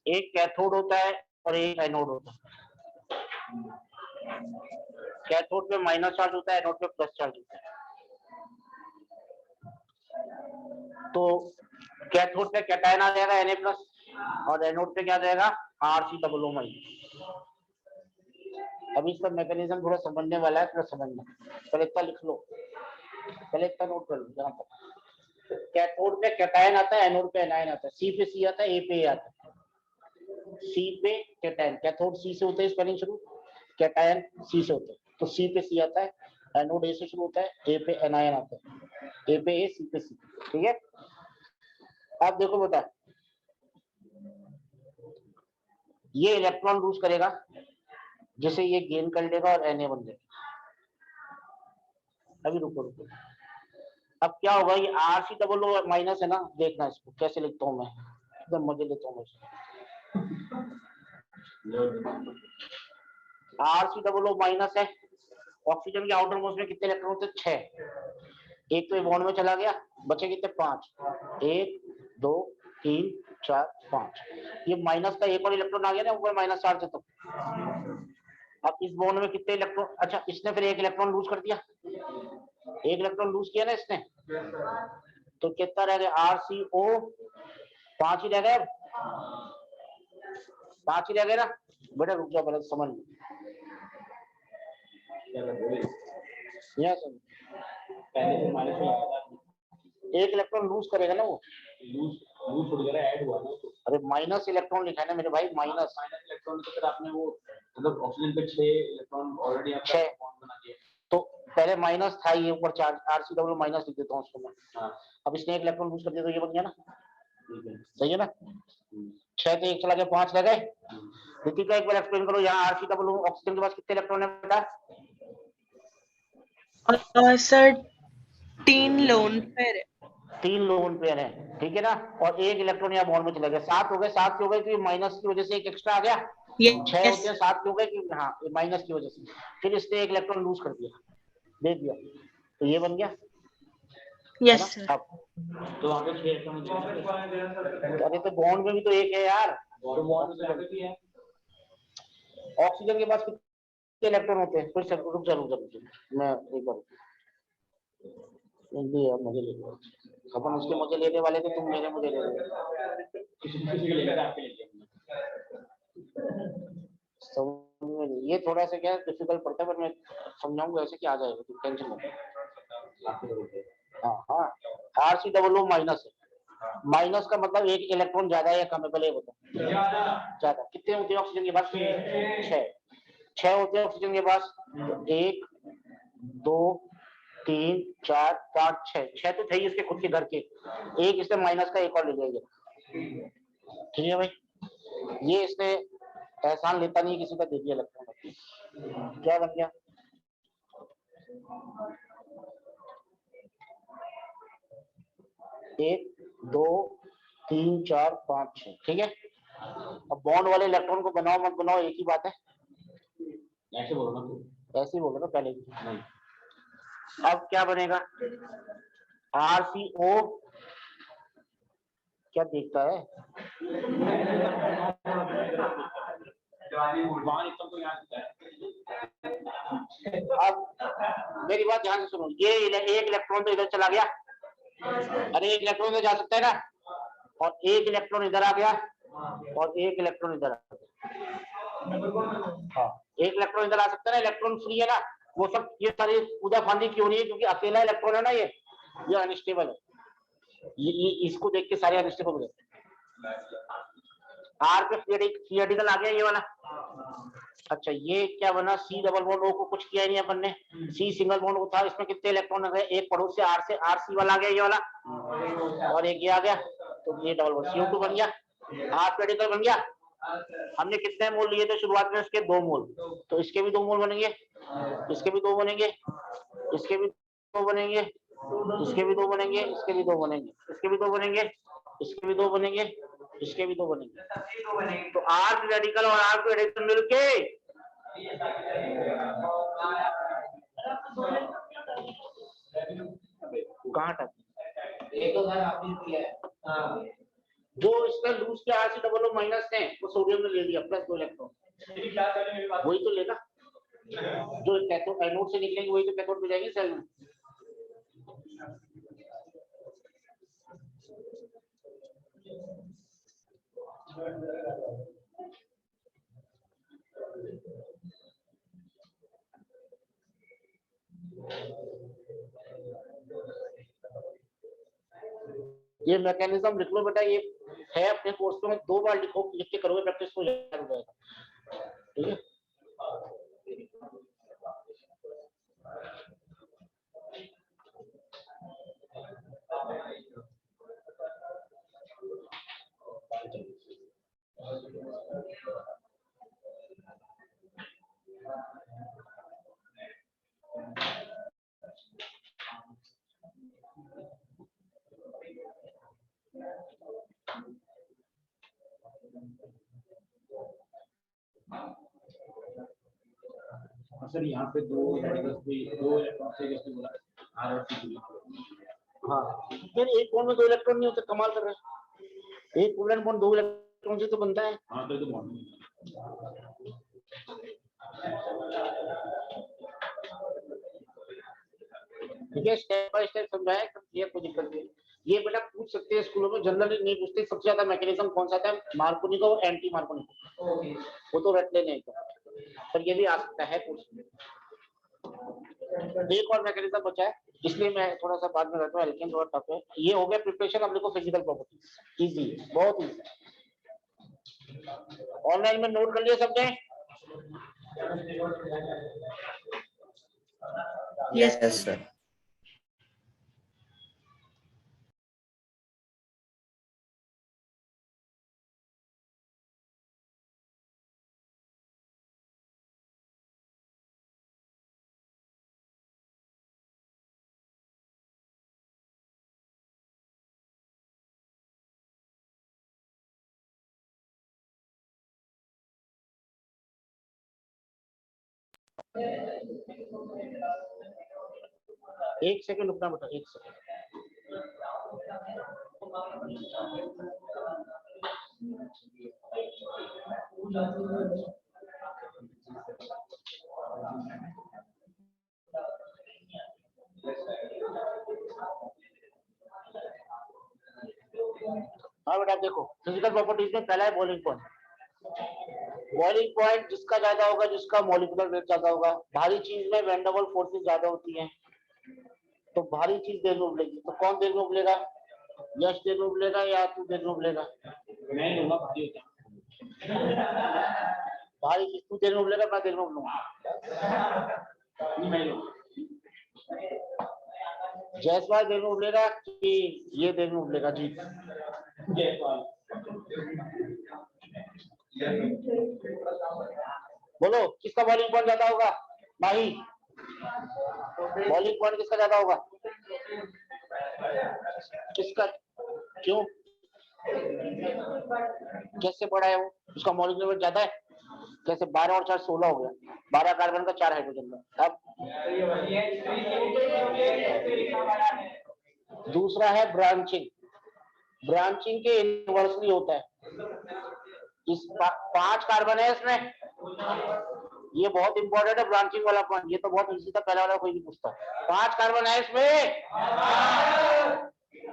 Speaker 1: एक कैथोड होता है और एक एनोड होता है। कैथोड पे माइनस चार्ज होता है, एनोड पे प्लस चार्ज होता है। तो कैथोड पे कैटायन आ जाएगा Na प्लस और एनोड पे क्या आ जाएगा RCOO माइनस। अभी इसका मैकेनिज्म थोड़ा समझने वाला है, थोड़ा समझना, पहले इतना लिख लो, पहले इतना नोट कर लो। जहां तक कैथोड पे कैटायन आता है, एनोड पे एनायन आता है, C पे C आता है, A पे A आता है। C पे कैटायन, कैथोड C से होता है स्पेलिंग शुरू, कैटायन C से होता है, तो C पे C आता है, एनोड A से शुरू होता है, A पे एनायन आता है, A पे A, C पे C। ठीक है, अब देखो बेटा, ये इलेक्ट्रॉन लूज करेगा, जैसे ये गेन कर लेगा और Na बन जाएगा। अभी रुको रुको, अब क्या होगा, ये RCOO माइनस है ना, देखना इसको कैसे लिखता हूं मैं, एकदम मजे लेता हूँ। RCOO माइनस है, ऑक्सीजन के आउटर मोस्ट में कितने इलेक्ट्रॉन होते हैं, 6। एक तो ये बॉन्ड में चला गया, बचे कितने, 5, 1 2 3 4 5। ये माइनस का एक और इलेक्ट्रॉन आ गया ना, ऊपर माइनस चार्ज है तो। अब इस बॉन्ड में कितने इलेक्ट्रॉन, अच्छा इसने फिर एक इलेक्ट्रॉन लूज कर दिया, एक इलेक्ट्रॉन लूज किया ना इसने, तो कितना रह गया, RCO 5 ही रह गए, 5 ही रह गए ना बेटा। रुक जाओ पहले समझ लो, एक इलेक्ट्रॉन लूज करेगा ना वो,
Speaker 4: लूज हो गया, ऐड हुआ ना।
Speaker 1: अरे माइनस इलेक्ट्रॉन लिखा है ना मेरे भाई, माइनस
Speaker 4: इलेक्ट्रॉन, तो फिर आपने वो मतलब ऑक्सीजन पे 6 इलेक्ट्रॉन ऑलरेडी आपने बॉन्ड बना दिया,
Speaker 1: तो पहले माइनस था, ये ऊपर चार्ज RCOO माइनस लिख देता हूँ उसको मैं।
Speaker 4: हाँ।
Speaker 1: अब इसने एक इलेक्ट्रॉन लूज कर दिया तो ये बन गया ना, सही है ना। 6 तो 1 चला गया, 5 रह गए। ऋतिका एक बार एक्सप्लेन करो, यहाँ RCOO ऑक्सीजन के पास कितने इलेक्ट्रॉन है बेटा?
Speaker 2: सर 3 लोन पेयर है,
Speaker 1: 3 लोन पेयर है, ठीक है ना, और एक इलेक्ट्रॉन यहाँ बॉन्ड में चला गया, 7 हो गए। 7 क्यों हो गए, क्योंकि माइनस की वजह से एक एक्स्ट्रा आ गया, 6 होते हैं, 7 क्यों हो गए, क्योंकि हाँ माइनस की वजह से। फिर इसने एक इलेक्ट्रॉन लूज कर दिया, दे दिया, तो ये बन गया।
Speaker 2: Yes sir.
Speaker 1: अब
Speaker 4: तो वहां पे 6 इलेक्ट्रॉन,
Speaker 1: अरे तो बॉन्ड में भी तो एक है यार, ऑक्सीजन के पास कितने इलेक्ट्रॉन होते हैं, फिर से रुक जा मैं एक बार मुझे ले लो, अपन उसके मुझे लेने वाले थे, तुम मेरे मुझे ले लो। ये थोड़ा सा क्या डिफिकल्ट पड़ता है, पर मैं समझाऊंगा ऐसे कि आ जाएगा, तुम टेंशन मत। हाँ RCOO माइनस है, माइनस का मतलब एक इलेक्ट्रॉन ज्यादा है या कम है, पहले बताओ। ज्यादा। कितने होते हैं ऑक्सीजन के पास? 6 होते हैं ऑक्सीजन के पास। 1 2 3 4 5 6 तो थे ही इसके खुद के घर के। एक इसने माइनस का एक और ले लिया। ठीक है भाई, ये इसने एहसान लेता नहीं किसी का, दे दिया इलेक्ट्रॉन। क्या बन गया? एक 2 3 4 5 6। ठीक है, अब बॉन्ड वाले इलेक्ट्रॉन को बनाओ मत बनाओ एक ही बात है।
Speaker 4: ऐसे बोलो ना तू।
Speaker 1: ऐसे ही बोलो ना पहले भी।
Speaker 4: नहीं।
Speaker 1: अब क्या बनेगा? RCO क्या देखता है? अब मेरी बात ध्यान से सुनो, ये एक इलेक्ट्रॉन तो इधर चला गया, अरे एक इलेक्ट्रॉन इधर जा सकता है ना, और एक इलेक्ट्रॉन इधर आ गया और एक इलेक्ट्रॉन इधर आ गया। हाँ, एक इलेक्ट्रॉन इधर आ सकता है ना, इलेक्ट्रॉन फ्री है ना। वो सब ये सारी पूजा फांदी क्यों नहीं है? क्योंकि अकेला इलेक्ट्रॉन है ना, ये अनस्टेबल है। ये इसको देख के सारे अनस्टेबल हो जाते हैं। आर पे फ्री रेडिकल आ गया ये वाला। अच्छा, ये क्या बना? C डबल बॉन्ड O को कुछ किया ही नहीं अपन ने। C सिंगल बॉन्ड था, इसमें कितने इलेक्ट्रॉन आ गए? एक पड़ोस से R से RC वाला आ गया ये वाला, और एक ये आ गया, तो ये डबल बॉन्ड CO2 बन गया, R रेडिकल बन गया। हमने कितने मोल लिए थे शुरुआत में? इसके 2 मोल, तो इसके भी 2 मोल बनेंगे, इसके भी 2 बनेंगे, इसके भी 2 बनेंगे, इसके भी 2 बनेंगे, इसके भी 2 बनेंगे, इसके भी 2 बनेंगे, इसके भी 2 बनेंगे, इसके भी 2 बनेंगे। तो आर्क रेडिकल और आर्क रेडिकल मिलके कहाँ तक जो इसका लूज के RC डबल O माइनस है वो सोडियम ने ले लिया प्लस 2 इलेक्ट्रॉन, वही तो लेगा जो कैथोड एनोड से निकलेंगे, वही तो कैथोड में जाएंगे सेल में। ये मैकेनिज्म लिख लो बेटा, ये है अपने कोर्स में, 2 बार लिखो, लिख के करोगे प्रैक्टिस को याद हो जाएगा। ठीक है,
Speaker 4: सर यहाँ पे 2 इलेक्ट्रॉन से जैसे बोला R और C।
Speaker 1: हाँ, यार एक बॉन्ड में 2 इलेक्ट्रॉन नहीं होते, कमाल कर रहे हैं। एक कोवलेंट बॉन्ड 2 इलेक्ट्रॉन से तो बनता है।
Speaker 4: हाँ तो बॉन्ड।
Speaker 1: ठीक है, स्टेप बाय स्टेप समझाया, क्लियर, कोई दिक्कत नहीं। ये बेटा पूछ सकते हैं स्कूलों में, जनरली नहीं पूछते। सबसे ज्यादा मैकेनिज्म कौन सा था? मार्कोनी का और एंटी मार्कोनी का, वो तो रट लेने का, पर ये भी आ सकता है पूछ। एक और मैकेनिज्म बचा है, इसलिए मैं थोड़ा सा बाद में रहता हूँ, एल्केन थोड़ा टफ है। ये हो गया प्रिपरेशन। अब देखो फिजिकल प्रॉपर्टीज, इजी, बहुत इजी। ऑनलाइन में नोट कर लिया सबने?
Speaker 5: Yes sir.
Speaker 1: एक सेकंड रुकना बेटा, एक सेकंड। हाँ बेटा देखो, फिजिकल प्रॉपर्टीज में पहला है बॉइलिंग पॉइंट। बॉइलिंग पॉइंट जिसका ज्यादा होगा, जिसका मॉलिक्यूलर वेट ज्यादा होगा। भारी चीज में वैन डर वाल्स फोर्सेस ज्यादा होती हैं, तो भारी चीज देर में उबलेगी। तो कौन देर में उबलेगा? यश देखो बोलेगा या तू देखो बोलेगा?
Speaker 4: मैं लूंगा भारी होता
Speaker 1: भाई तू देखो बोलेगा, मैं देखो बोलूंगा।
Speaker 4: नहीं मैं लूंगा।
Speaker 1: जयसवाल देखो बोलेगा कि ये देखो बोलेगा? जी
Speaker 4: जयसवाल।
Speaker 1: बोलो किसका बॉलिंग पॉइंट ज्यादा होगा? भाई बॉलिंग पॉइंट किसका ज्यादा होगा? किसका? क्यों? कैसे पड़ा है वो? उसका मॉलिक्यूलर वेट ज्यादा है। कैसे? 12 और 4 16 हो गया। 12 कार्बन का 4 हाइड्रोजन का। अब दूसरा है ब्रांचिंग। ब्रांचिंग के इनवर्सली होता है। इस 5 कार्बन है इसमें। ये बहुत इंपॉर्टेंट है ब्रांचिंग वाला पॉइंट। ये तो बहुत इजी था, पहला वाला कोई नहीं पूछता। 5 कार्बन है इसमें।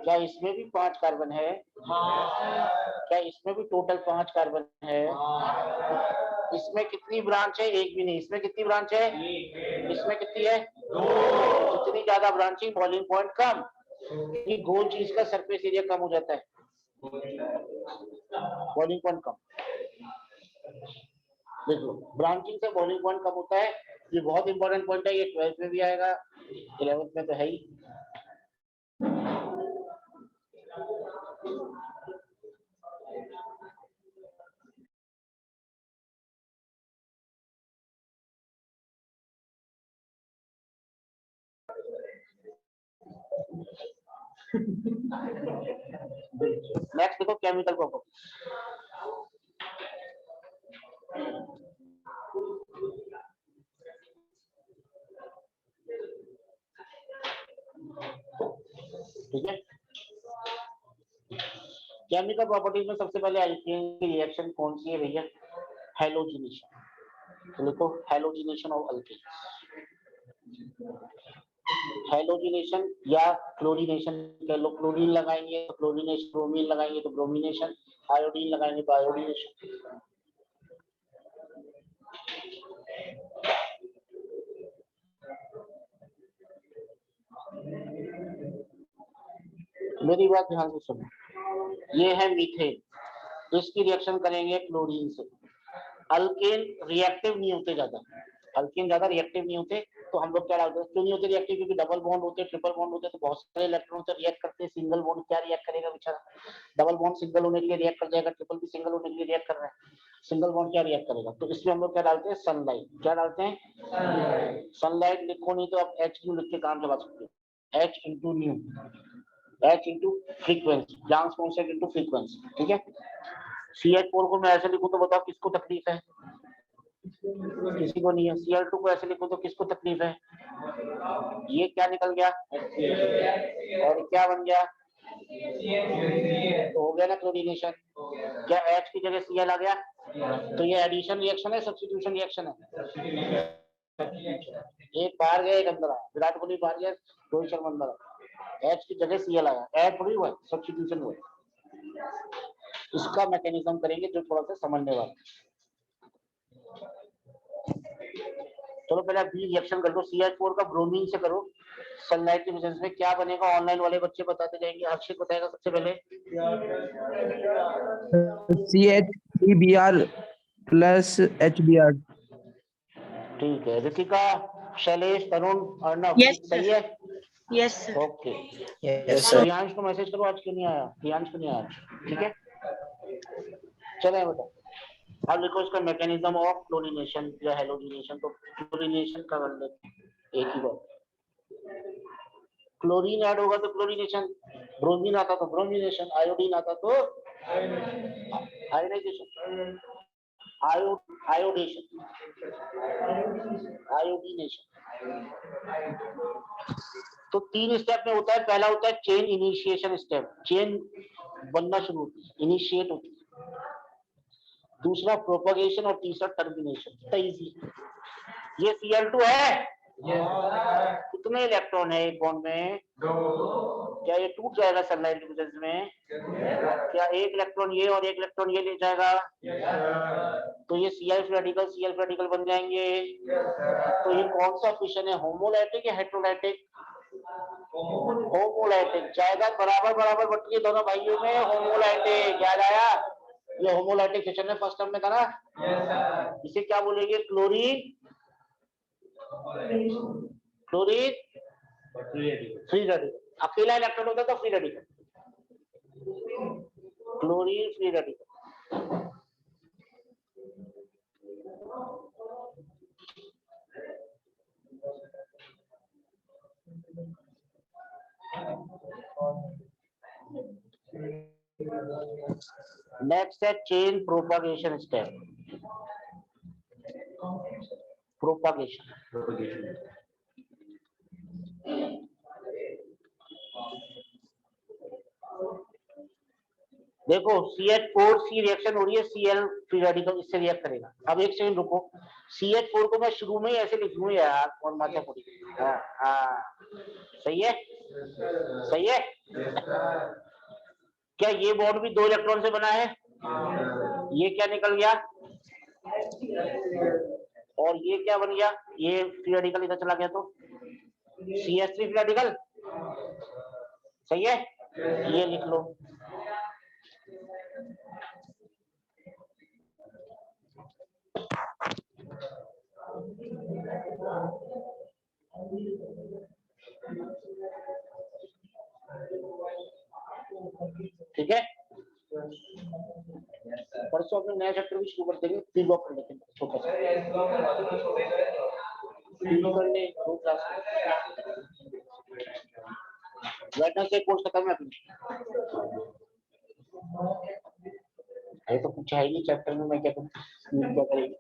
Speaker 1: क्या इसमें भी 5 कार्बन है? क्या इसमें भी टोटल 5 कार्बन है? इसमें कितनी ब्रांच है? एक भी नहीं। इसमें कितनी ब्रांच है? इसमें कितनी है? जितनी ज्यादा ब्रांचिंग बॉइलिंग पॉइंट कम। ये गोल चीज का सरफेस एरिया कम हो जाता है, बॉइलिंग पॉइंट कम। देख लो, ब्रांचिंग से बॉइलिंग पॉइंट कम होता है। ये बहुत इंपॉर्टेंट पॉइंट है। ये 12th में भी आएगा, 11th में तो है ही। नेक्स्ट देखो केमिकल प्रॉपर्टी। ठीक है, केमिकल प्रॉपर्टीज में सबसे पहले एल्केन की रिएक्शन कौन सी है भैया? हैलोजिनेशन। तो देखो हैलोजिनेशन ऑफ अल्केन। हैलोजिनेशन या क्लोरीनेशन कह लो। क्लोरीन लगाएंगे तो क्लोरीनेशन, ब्रोमीन लगाएंगे तो ब्रोमिनेशन, आयोडीन लगाएंगे तो आयोडीनेशन। मेरी बात ध्यान से सुनो। ये है मीथेन, इसकी रिएक्शन करेंगे क्लोरीन से। अल्केन रिएक्टिव नहीं होते ज्यादा। अल्केन ज्यादा रिएक्टिव नहीं होते, तो हम लोग क्या डालते हैं? क्यों नहीं होते रिएक्टिव? क्योंकि डबल बॉन्ड होते हैं, ट्रिपल बॉन्ड होते हैं, तो बहुत सारे इलेक्ट्रॉन से रिएक्ट करते हैं। सिंगल बॉन्ड क्या रिएक्ट करेगा बेचारा? डबल बॉन्ड सिंगल होने के लिए रिएक्ट कर जाएगा, ट्रिपल भी सिंगल होने के लिए रिएक्ट कर रहा है, सिंगल बॉन्ड क्या रिएक्ट करेगा? तो इसमें हम लोग क्या डालते हैं? सनलाइट। क्या डालते हैं? सनलाइट। लिखो नहीं तो आप एच क्यू लिख के काम चला सकते हो। H into new, H into frequency, Planck's constant into frequency. ठीक है। CH4 को मैं ऐसे लिखूं तो बताओ किसको तकलीफ है? किसी को नहीं है। Cl2 को ऐसे लिखूं तो किसको तकलीफ है? ये क्या निकल गया और क्या बन गया? तो हो गया ना क्लोरीनेशन। क्या H की जगह Cl आ गया? तो ये एडिशन रिएक्शन है, सब्स्टिट्यूशन रिएक्शन है? एक बाहर गया, एक अंदर आया। विराट कोहली बाहर गया, रोहित शर्मा अंदर आया। H की जगह Cl आया, ऐड थोड़ी हुआ, सब्स्टिट्यूशन हुआ। इसका मैकेनिज्म करेंगे जो थोड़ा सा समझने वाला। चलो पहले बी रिएक्शन कर लो। CH4 का ब्रोमीन से करो सनलाइट के प्रेजेंस में, क्या बनेगा? ऑनलाइन वाले बच्चे बताते जाएंगे। हर्षित बताएगा सबसे पहले।
Speaker 3: CH3Br plus HBr।
Speaker 1: ठीक है। ऋतिका, शैलेश, तरुण, अर्णव,
Speaker 2: Yes,
Speaker 1: सही है?
Speaker 2: Yes sir.
Speaker 1: Okay.
Speaker 3: Yes sir.
Speaker 1: Priyansh को मैसेज करो आज क्यों नहीं आया। प्रियांश क्यों नहीं आया? ठीक है, चले बेटा। अब लिखो इसका मैकेनिज्म ऑफ क्लोरीनेशन या हैलोजिनेशन। तो क्लोरीनेशन का कर लेते हैं एक ही बार। क्लोरीन ऐड होगा तो क्लोरीनेशन, ब्रोमीन आता तो ब्रोमिनेशन, आयोडीन आता तो आयोडाइजेशन, आयोडेशन, आयोडीनेशन। तो 3 स्टेप में होता है। पहला होता है चेन इनिशिएशन स्टेप, चेन बनना शुरू होती है, इनिशिएट होती है। दूसरा प्रोपगेशन और तीसरा टर्मिनेशन। इजी। ये Cl2 है। कितने इलेक्ट्रॉन है एक बॉन्ड में? 2। क्या ये टूट जाएगा सनलाइट की प्रेजेंस में? क्या एक इलेक्ट्रॉन ये और एक इलेक्ट्रॉन ये ले जाएगा? तो ये Cl रेडिकल बन जाएंगे। तो ये कौन सा फिशन है? होमोलाइटिक या हेट्रोलाइटिक? होमोलाइटिक, जायदाद बराबर बराबर बट रही है दोनों भाइयों में, होमोलाइटिक। याद आया, ये होमोलाइटिक सेशन में फर्स्ट टर्म में था ना। इसे क्या बोलेंगे? Chlorine free radical. अकेला इलेक्ट्रॉन होता तो free radical, chlorine free radical. Next है चेन प्रोपागेशन स्टेप। प्रोपागेशन देखो, CH4C रिएक्शन हो रही है, Cl फ्री रेडिकल इससे रिएक्ट करेगा। अब एक सेकंड रुको, CH4 को मैं शुरू में ही ऐसे लिख दूं यार, और माथा पूरी। सही है, सही है। क्या ये बॉन्ड भी 2 इलेक्ट्रॉन से बना है? ये क्या निकल गया? और ये क्या बन गया? ये फ्री रेडिकल इधर चला गया तो CH3 फ्री रेडिकल। सही है, ये लिख लो। ठीक है, परसों अपने नया चैप्टर भी शुरू कर देंगे, प्री ब्लॉक कर लेते हैं छोटा सा, कर ले 2 क्लास। वेडनेसडे कोर्स खत्म है अपनी। ये तो कुछ है ही नहीं चैप्टर में, मैं क्या करेंगे?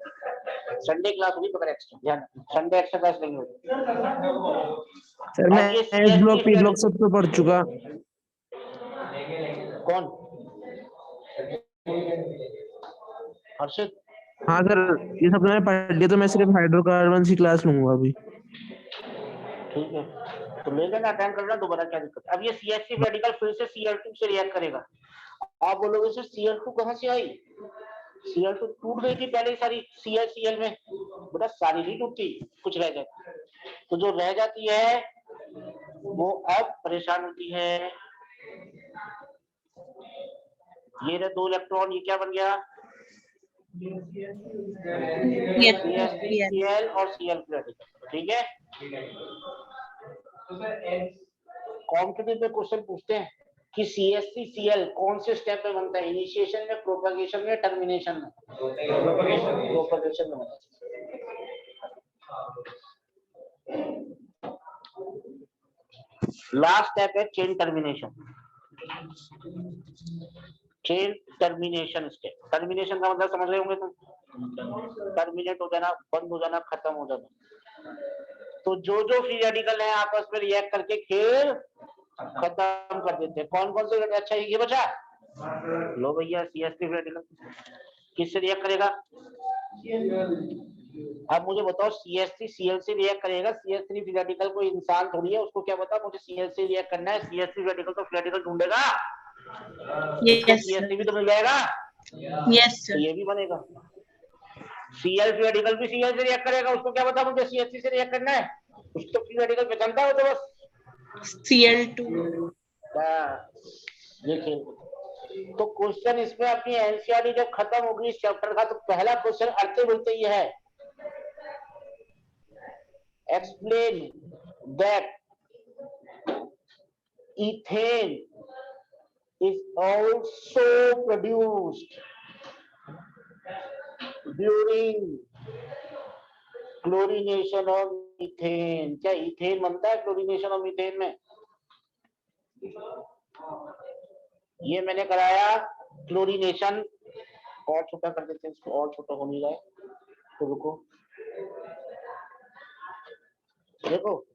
Speaker 1: संडे क्लास होगी तो एक्स्ट्रा ध्यान, संडे एक्स्ट्रा क्लास नहीं होगी।
Speaker 3: सर मैं एस ब्लॉक पी ब्लॉक सब तो पढ़ चुका।
Speaker 1: कौन? हर्षित?
Speaker 3: हाँ सर, ये सब मैंने पढ़ लिया, तो मैं सिर्फ हाइड्रोकार्बन की क्लास लूंगा अभी।
Speaker 1: ठीक है, तो ले लेना, अटेंड करना दोबारा, क्या दिक्कत। अब ये CH3 रेडिकल फिर से Cl2 से रिएक्ट करेगा। आप बोलोगे सर Cl2 कहां से आई? Cl2 टूट गई थी पहले सारी Cl में। बेटा सारी नहीं टूटती, कुछ रह जाती। तो जो रह जाती है वो अब परेशान होती है। ये रहे 2 इलेक्ट्रॉन, ये क्या बन गया? CH3Cl और Cl रेडिकल। ठीक है, कॉम्पिटिटिव में क्वेश्चन पूछते हैं कि CH3Cl कौन से स्टेप में बनता है? इनिशिएशन में, प्रोपगेशन में, टर्मिनेशन में? प्रोपगेशन में बनता है। लास्ट स्टेप है chain termination. Chain termination step. Termination का मतलब समझ रहे होंगे तुम? टर्मिनेट हो जाना, बंद हो जाना, खत्म हो जाना। तो जो जो फ्री रेडिकल है आपस में रिएक्ट करके खेल खत्म कर देते हैं। कौन कौन से? अच्छा ये बचा, लो भैया CH3 रेडिकल किससे रिएक्ट करेगा? अब मुझे बताओ, CH3 Cl से रिएक्ट करेगा। CH3 फ्री रेडिकल कोई इंसान थोड़ी है, उसको क्या पता मुझे Cl से रिएक्ट करना है। CH3 रेडिकल तो फ्री रेडिकल ढूंढेगा, CH3 भी तो मिल जाएगा। तो ये भी बनेगा। Cl फ्री रेडिकल भी Cl से रिएक्ट करेगा, उसको क्या पता मुझे CH3 से रिएक्ट करना है। उसको फ्री रेडिकल पहचानता है तो बस
Speaker 2: Cl2।
Speaker 1: ये खेल। तो क्वेश्चन इसमें अपनी एनसीईआरटी जब खत्म होगी इस चैप्टर का, तो पहला क्वेश्चन अड़ते बोलते ही है, explain that ethane is also produced during chlorination of ethane। क्या इथेन बनता है क्लोरीनेशन ऑफ मीथेन में? ये मैंने कराया क्लोरीनेशन। और छोटा कर देते हैं इसको, और छोटा हो नहीं रहा है तो रुको। देखो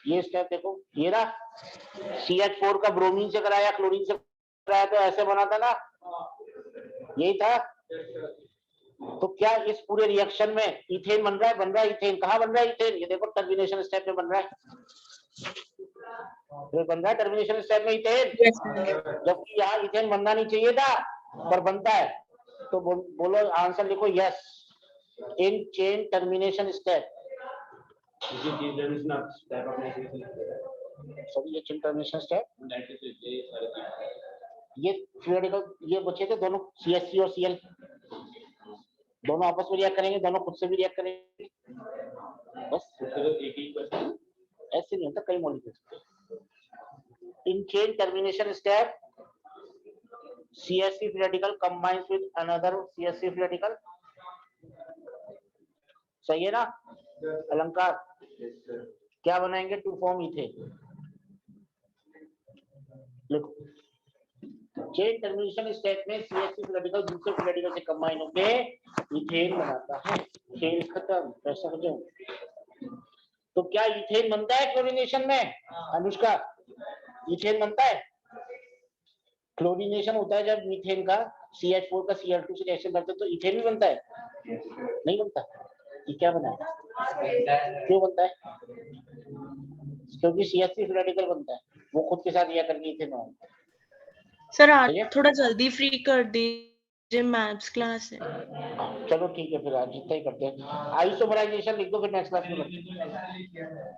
Speaker 1: ये स्टेप देखो, ये ना CH4 का ब्रोमीन से कराया, क्लोरीन से कराया, तो ऐसे बना था ना, यही था। तो क्या इस पूरे रिएक्शन में इथेन बन रहा है? बन रहा है इथेन। कहाँ बन रहा है इथेन? ये देखो टर्मिनेशन स्टेप में बन रहा है, बन रहा है टर्मिनेशन स्टेप में इथेन, जबकि यहाँ इथेन बनना नहीं चाहिए था पर बनता है। तो बोलो आंसर लिखो, yes in chain termination step. Sorry ये चेन टर्मिनेशन स्टेप,
Speaker 4: डायरेक्ट से ये सारे चीज
Speaker 1: ये फ्री रेडिकल ये बचे थे दोनों CH3 और Cl, दोनों आपस में रिएक्ट करेंगे, दोनों खुद से भी रिएक्ट करेंगे, बस
Speaker 4: सिर्फ एक ही क्वेश्चन
Speaker 1: ऐसे नहीं होता, कई मॉलिक्यूल्स। इन chain termination step CH3 free radical combines with another CH3 free radical, सही है ना अलंकार? क्या बनाएंगे? To form ethane. लिखो चेन टर्मिनेशन स्टेप में CH3 free radical दूसरे free radical से कंबाइन होके इथेन बनाता है। खेल खत्म, ऐसा हो जाए। तो क्या इथेन बनता है क्लोरीनेशन में? अनुष्का इथेन बनता है? क्लोरीनेशन होता है जब मीथेन का CH4 का Cl2 से रिएक्शन करते तो इथेन भी बनता है? नहीं बनता। ये क्या बना है? क्यों बनता है? क्योंकि CH3 free radical बनता है, वो खुद के साथ रिएक्ट करके इथेन बनाता है।
Speaker 2: सर आज
Speaker 1: ठीक है?
Speaker 2: थोड़ा जल्दी फ्री कर दीजिए, मैथ्स क्लास है।
Speaker 1: चलो ठीक है, फिर आज जितना ही करते हैं। आइसोमराइजेशन लिख दो, फिर नेक्स्ट क्लास में करते हैं।